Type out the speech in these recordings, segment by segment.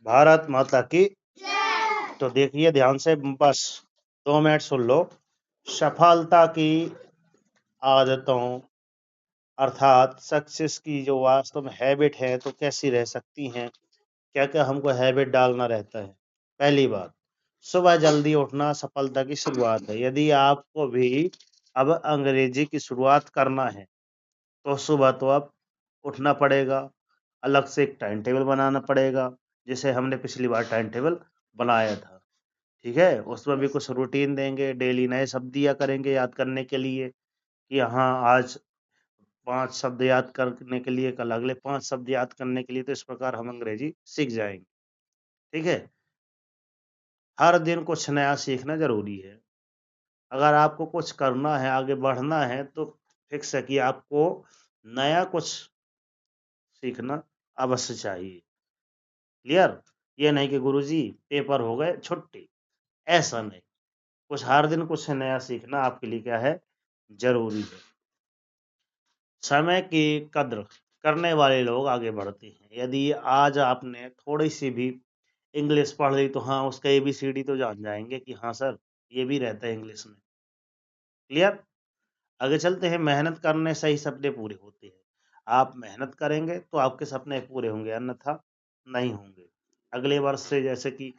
भारत माता की। तो देखिए ध्यान से, बस 2 मिनट सुन लो। सफलता की आदतों अर्थात सक्सेस की जो वास्तव में हैबिट है तो कैसी रह सकती हैं, क्या क्या हमको हैबिट डालना रहता है। पहली बात, सुबह जल्दी उठना सफलता की शुरुआत है। यदि आपको भी अब अंग्रेजी की शुरुआत करना है तो सुबह तो अब उठना पड़ेगा, अलग से एक टाइम टेबल बनाना पड़ेगा, जिसे हमने पिछली बार टाइम टेबल बनाया था। ठीक है, उसमें भी कुछ रूटीन देंगे, डेली नए शब्द दिया करेंगे याद करने के लिए कि हाँ आज 5 शब्द याद करने के लिए, कल अगले 5 शब्द याद करने के लिए। तो इस प्रकार हम अंग्रेजी सीख जाएंगे। ठीक है, हर दिन कुछ नया सीखना जरूरी है। अगर आपको कुछ करना है, आगे बढ़ना है, तो फिक्स है कि आपको नया कुछ सीखना अवश्य चाहिए। क्लियर? ये नहीं कि गुरुजी पेपर हो गए छुट्टी, ऐसा नहीं। कुछ हर दिन कुछ नया सीखना आपके लिए क्या है, जरूरी है। समय की कद्र करने वाले लोग आगे बढ़ते हैं। यदि आज आपने थोड़ी सी भी इंग्लिश पढ़ ली तो हाँ उसका ABCD तो जान जाएंगे कि हाँ सर ये भी रहता है इंग्लिश में। क्लियर? आगे चलते हैं। मेहनत करने से ही सपने पूरे होते हैं। आप मेहनत करेंगे तो आपके सपने पूरे होंगे, अन्यथा नहीं होंगे। अगले वर्ष से जैसे कि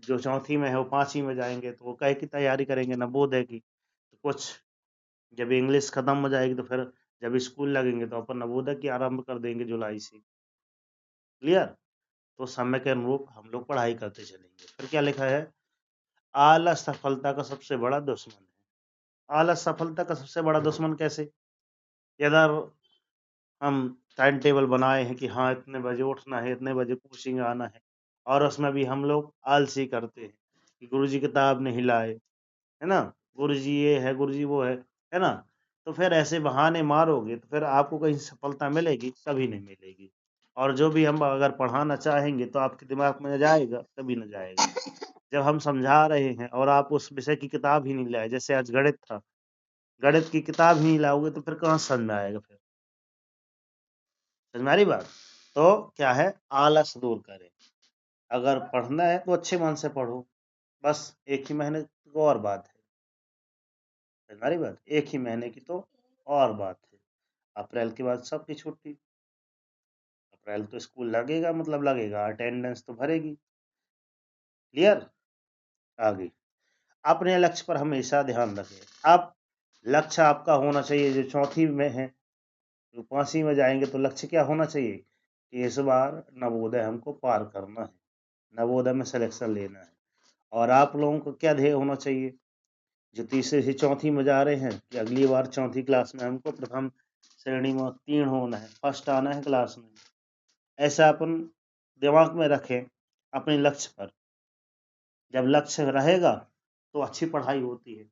जो चौथी में है वो 5वीं में जाएंगे तो वो कहे की तैयारी करेंगे नवोदय की। तो कुछ जब इंग्लिश खत्म हो जाएगी तो फिर जब स्कूल लगेंगे तो अपन नवोदय की आरंभ कर देंगे जुलाई से। क्लियर? तो समय के अनुरूप हम लोग पढ़ाई करते चलेंगे। फिर क्या लिखा है, आलस सफलता का सबसे बड़ा दुश्मन है। आलस सफलता का सबसे बड़ा दुश्मन कैसे? यदि हम टाइम टेबल बनाए हैं कि हाँ इतने बजे उठना है, इतने बजे कोचिंग आना है, और उसमें भी हम लोग आलसी करते हैं कि गुरुजी किताब नहीं लाए, है ना, गुरुजी ये है, गुरुजी वो है ना। तो फिर ऐसे बहाने मारोगे तो फिर आपको कहीं सफलता मिलेगी? कभी नहीं मिलेगी। और जो भी हम अगर पढ़ाना चाहेंगे तो आपके दिमाग में न जाएगा? कभी न जाएगा। जब हम समझा रहे हैं और आप उस विषय की किताब ही नहीं लाए, जैसे आज गणित था, गणित की किताब ही नहीं लाओगे तो फिर कहाँ समझ में आएगा? फिर समझ में आ रही बात? तो क्या है, आलस दूर करें। अगर पढ़ना है तो अच्छे मन से पढ़ो, बस एक ही महीने की तो और बात है। समझ में आ रही बात? एक ही महीने की तो और बात है। अप्रैल के बाद सबकी छुट्टी, अप्रैल तो स्कूल लगेगा, मतलब लगेगा, अटेंडेंस तो भरेगी। क्लियर? आगे अपने लक्ष्य पर हमेशा ध्यान रखें। अब लक्ष्य आपका होना चाहिए, जो चौथी में है, जो 5वीं में जाएंगे तो लक्ष्य क्या होना चाहिए कि इस बार नवोदय हमको पार करना है, नवोदय में सिलेक्शन लेना है। और आप लोगों को क्या ध्येय होना चाहिए, जो तीसरे से चौथी में जा रहे हैं, कि अगली बार चौथी क्लास में हमको प्रथम श्रेणी में उत्तीर्ण होना है, फर्स्ट आना है क्लास में। ऐसा अपन दिमाग में रखें अपने लक्ष्य पर। जब लक्ष्य रहेगा तो अच्छी पढ़ाई होती है।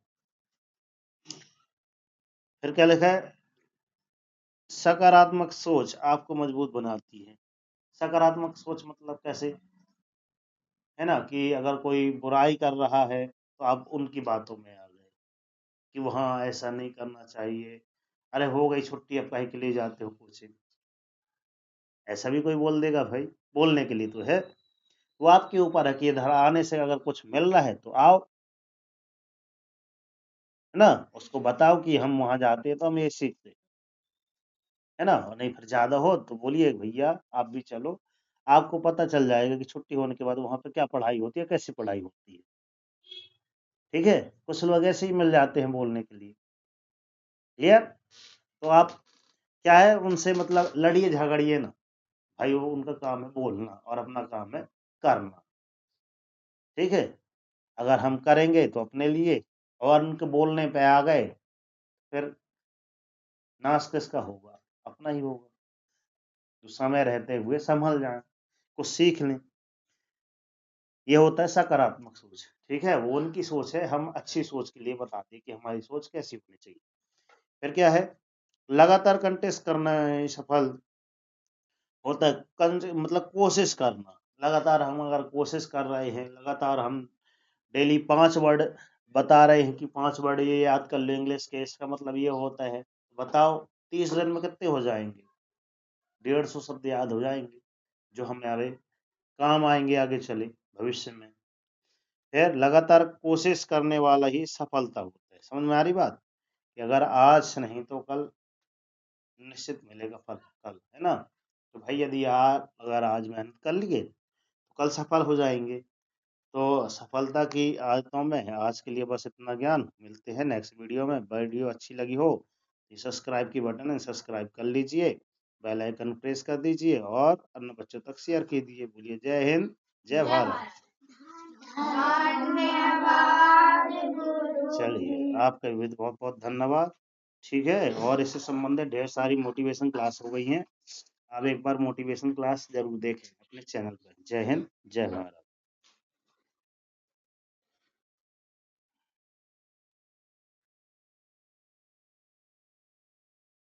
फिर क्या लिखा है, सकारात्मक सोच आपको मजबूत बनाती है। सकारात्मक सोच मतलब कैसे, है ना, कि अगर कोई बुराई कर रहा है तो आप उनकी बातों में आ गए कि वहाँ ऐसा नहीं करना चाहिए, अरे हो गई छुट्टी अब काहे के लिए जाते हो कोचिंग। ऐसा भी कोई बोल देगा भाई, बोलने के लिए तो है। वो आपके ऊपर है कि इधर आने से अगर कुछ मिल रहा है तो आओ, है ना। उसको बताओ कि हम वहाँ जाते हैं तो हम ये सीखते हैं, है ना। और नहीं फिर ज्यादा हो तो बोलिए भैया आप भी चलो, आपको पता चल जाएगा कि छुट्टी होने के बाद वहाँ पे क्या पढ़ाई होती है, कैसी पढ़ाई होती है। ठीक है, कुछ लोग ऐसे ही मिल जाते हैं बोलने के लिए। क्लियर? तो आप क्या है, उनसे मतलब लड़िए झगड़िए ना भाई, वो उनका काम है बोलना और अपना काम है करना। ठीक है, अगर हम करेंगे तो अपने लिए, और उनके बोलने पे आ गए फिर नाश किसका होगा, अपना ही होगा। तो समय रहते हुए संभल जाए, कुछ सीख लें। ये होता है सकारात्मक सोच। ठीक है, वो उनकी सोच है, हम अच्छी सोच के लिए बताते हैं कि हमारी सोच कैसी होनी चाहिए। फिर क्या है, लगातार कंटेस्ट करना है सफल होता है। मतलब कोशिश करना, लगातार हम अगर कोशिश कर रहे हैं, लगातार हम डेली 5 वर्ड बता रहे हैं कि 5 वर्ड ये याद कर लो इंग्लिश के, इसका मतलब ये होता है, बताओ 30 दिन में कितने हो जाएंगे? 150 शब्द याद हो जाएंगे जो हमारे काम आएंगे आगे चले भविष्य में। फिर लगातार कोशिश करने वाला ही सफलता होता है। समझ में आ रही बात कि अगर आज नहीं तो कल निश्चित मिलेगा फल, कल, है ना। तो भाई यदि आप अगर आज मेहनत कर लिए तो कल सफल हो जाएंगे। तो सफलता की आदतों में आज के लिए बस इतना ज्ञान। मिलते हैं नेक्स्ट वीडियो में। वीडियो अच्छी लगी हो तो सब्सक्राइब की बटन है, सब्सक्राइब कर लीजिए, बेल आइकन प्रेस कर दीजिए और अन्य बच्चों तक शेयर कीजिए। बोलिए जय हिंद, जय भारत। चलिए आपका भी बहुत बहुत धन्यवाद। ठीक है, और इससे संबंधित ढेर सारी मोटिवेशन क्लास हो गई हैं। आप एक बार मोटिवेशन क्लास जरूर देखें अपने चैनल पर। जय हिंद, जय भारत।